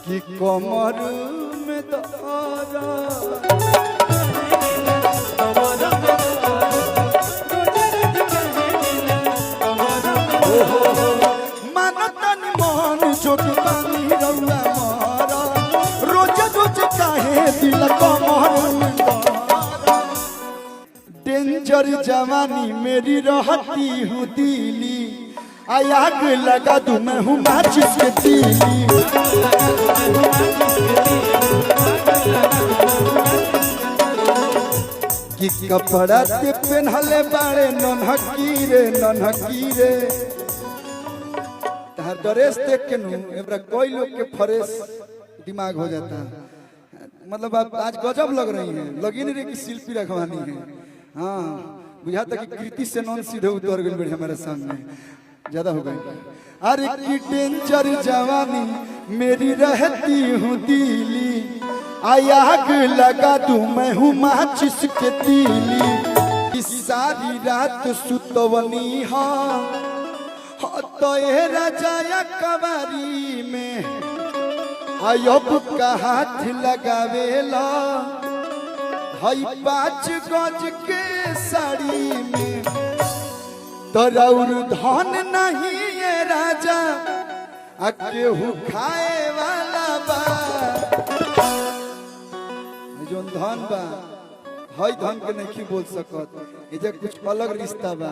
कि कमर में तारा मानतन मन जोगबानी रउआ मारा रोज रोज काहे दिल कमर में तारा डेंजर जवानी मेरी रहती हूँ दिली आग लगा दूं मैं हूँ माचिस के तीली कि कपड़ा ते पहनले बाड़े नन्हकी रे तार ड्रेस देख के नु एबरा कोई लोग के फ्रेश दिमाग हो जाता है। मतलब आप आज गजब लग रही हैं, लगी नहीं रही कि शिल्पी रखवानी है। हाँ बुझाता कि कृति से नॉन सीधे उतर गई बड़ी हमारे सामने ज्यादा हो गई। अरे की डेंजर जवानी मेरी रहती हूँ दिली आग लगा दूं मैं हूँ माचिस के तीली सारी रात सुतवनी हाँ तो ये राजा कवारी में अयब का हाथ लगावेला हई 5 गज के साड़ी में तौर धन नहीं ये राजा केहू खाए वाला बा जो धन बा हई धन के नहीं बोल सकत इधर कुछ अलग रिश्ता बा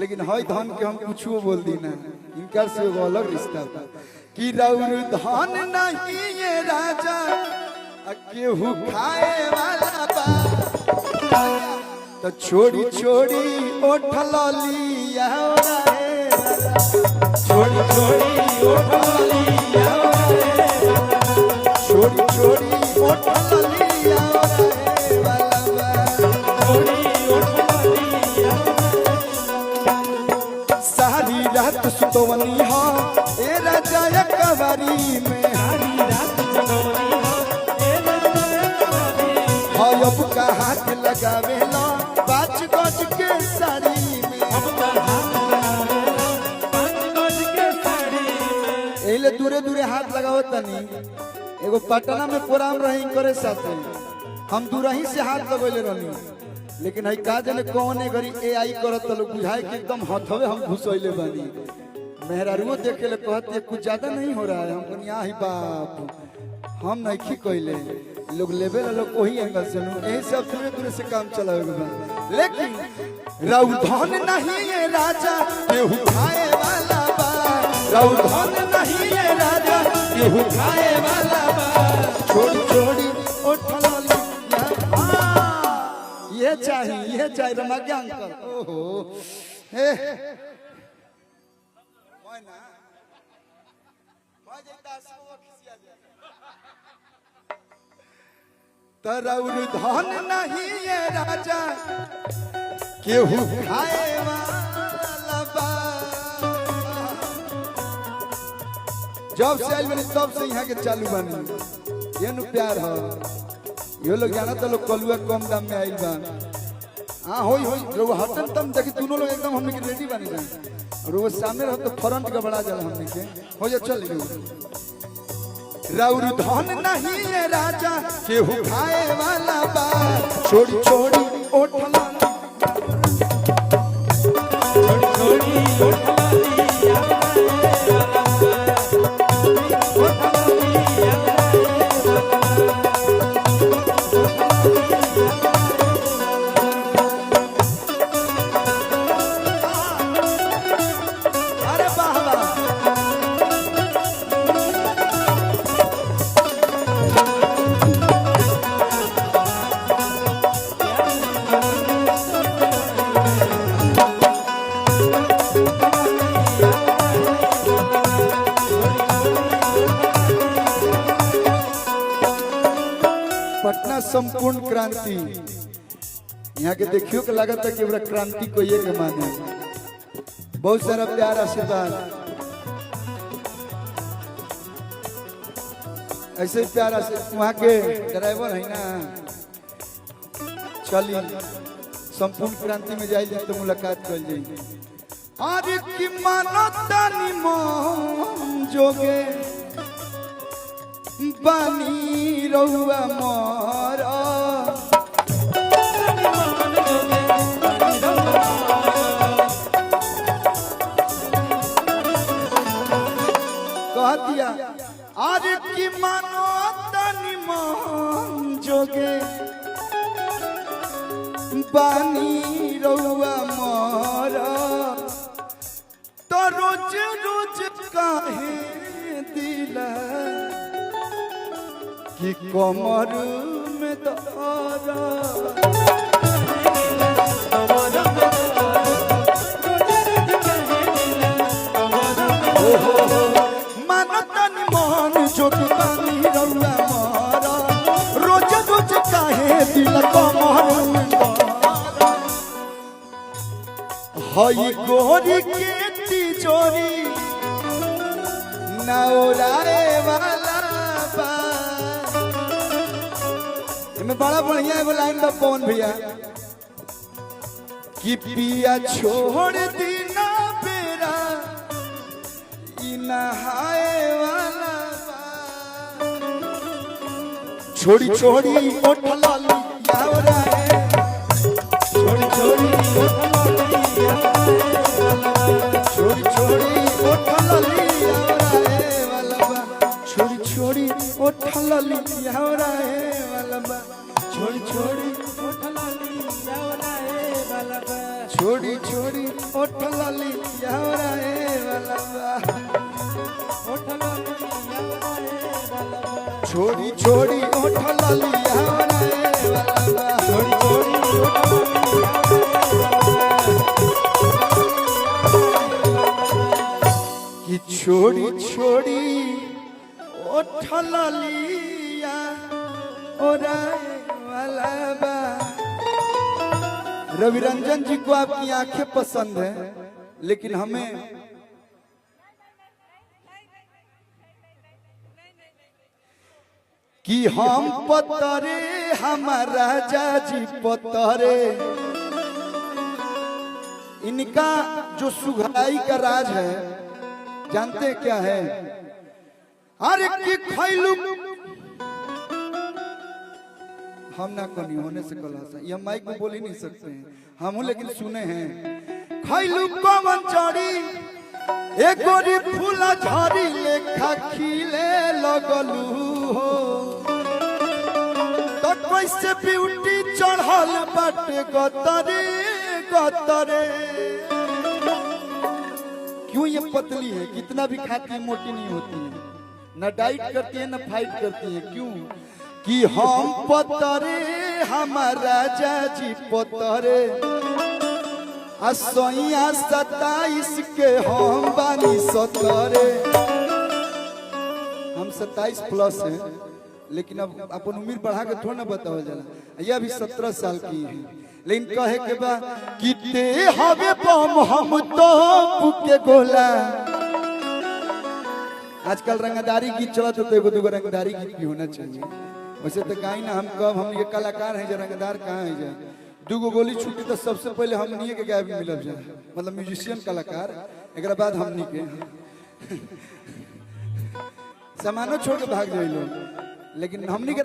लेकिन हई धन के हम कुछ बोल दी ना इनका से वो अलग रिश्ता बा कि रौर धन नहीं ये राजा केहू खाए वाला बा तो छोड़ी छोड़ी उठल लिया छोड़ी छोड़ी उठल लिया छोड़ी छोड़ी उठल लिया सारी रात सुतवनी हाँ ए राजा कवारी में अब का हाथ लगावेला 5 गज के साड़ी में एले दूरे दूरे हाथ लगाओ तनी एगो पटना में प्रोग्राम रही करे साथे हम दूरही से हाथ लगोले रहनी लेकिन हई का जाने कौने घरी एआई करत लोग बुझाए कि एकदम हथवे हम घुसोइले बानी मेहरारुओ देखे ले कहते कुछ ज्यादा नहीं हो रहा है हम कनिया ही बाप हम नहीं कोइले लोग लेवे लोग वही एंगल से यही सब दूर दूर से काम चलावेगा लेकिन रऊ धन नहीं ये राजा केहू खाए वाला बा रऊ धन नहीं ये राजा केहू खाए वाला बा छोड़ी छोड़ी उठल ये चाहिए रमज्ञा अंकल ओहो हे मोयना तरौर धन नहीं ये राजा केहू खाए वाला बा जब से आइल बनी तब से यहाँ के चालू बनी ये नु प्यार है ये लोग जाना तो लोग कलुआ कम दाम में आइल बा हाँ होई लोग हटन तम देखी दोनों लोग एकदम हमने के रेडी बनी जाए और वो सामने रहो तो फ्रंट का बड़ा जाला हमने के हो जा चल रौर धन नहीं ये राजा केहू खाए वाला बा छोड़ी छोड़ी उठल छोड़ी छोड़ी पटना संपूर्ण क्रांति यहाँ के देखियो के लागत है कि क्रांति को ये के माने बहुत सारा प्यार आशीर्वाद ऐसे प्यारा से वहाँ के ड्राइवर है ना चली संपूर्ण क्रांति में जाइए तो मुलाकात कर जाइए। अरे कि मानता निमन जोगे बानी रहुआ मोरा कह दिया। अरे कि मानता निमन जोगे बानी रहुआ मोरा तो रोज रोज काहे दिला कि कमर में दर्द मानतन मन जोग बानी रहुआ मोरा रोज रोज काहे दिला कमर में हई गोरी के तिजोरी नौराए वाला बा। इनमें बड़ा बढ़िया एगो लाइन बा कौन भैया कि पिया छोड़ दी ना बेरा ई नहाए वाला बा। छोड़ी छोड़ी ओठ लाली नौराए छोड़ी छोड़ी छोड़ी छोड़ी ओठ लली आवराए वाला बा। छोड़ी छोड़ी ओठ लली आवराए वाला बा। छोड़ी छोड़ी ओठ लली आवराए वाला बा। छोड़ी छोड़ी ओठ लली आवराए वाला बा। ओठ लली आवराए वाला बा। छोड़ी छोड़ी ओठ लली आवराए वाला बा। छोड़ी छोड़ी ओठ कि छोड़ी छोड़ी ओठ ललिया ओराए वाला बा। रवि रंजन जी को आपकी आंखें पसंद है लेकिन हमें कि हम पतरे हमारा जाजी पतरे इनका जो सुघराई का राज है जानते क्या है। अरे कि खैलू हम ना कनी होने से कला ये माइक में बोल ही नहीं सकते हैं हम लेकिन सुने हैं। खैलू कवन चढ़ी एक गोरी फूला झड़ी लेखा खिले लगलू हो तो कैसे ब्यूटी चढ़ल बाटे गतरे गतरे। क्यों ये पतली है कितना भी खाती है मोटी नहीं होती है ना डाइट करती है ना फाइट करती है। क्यों कि हम पतरे हमारा जाजी पतरे असोइया 27 के हम बानी 17 हम 27 प्लस हैं लेकिन अब अपन उम्र बढ़ा के थोड़ा ना बताओ जाला ये अभी 17 साल की है। लेकिन कहे के बा कि ते हवे बम हम तो के गोला। आजकल रंगदारी गीत चलत तो एगो दूगो रंगदारी गीत भी होना चाहिए। वैसे तो गाई ना हम कब हम ये कलाकार हैं जो रंगदार कहाँ है जाए दूगो गोली छूटी तो सबसे पहले हमनी के गायब मिलब जाए मतलब म्यूजिशियन कलाकार एक बाद हमनी के सामानो छोड़ के भाग जाए लोग लेकिन हमनी के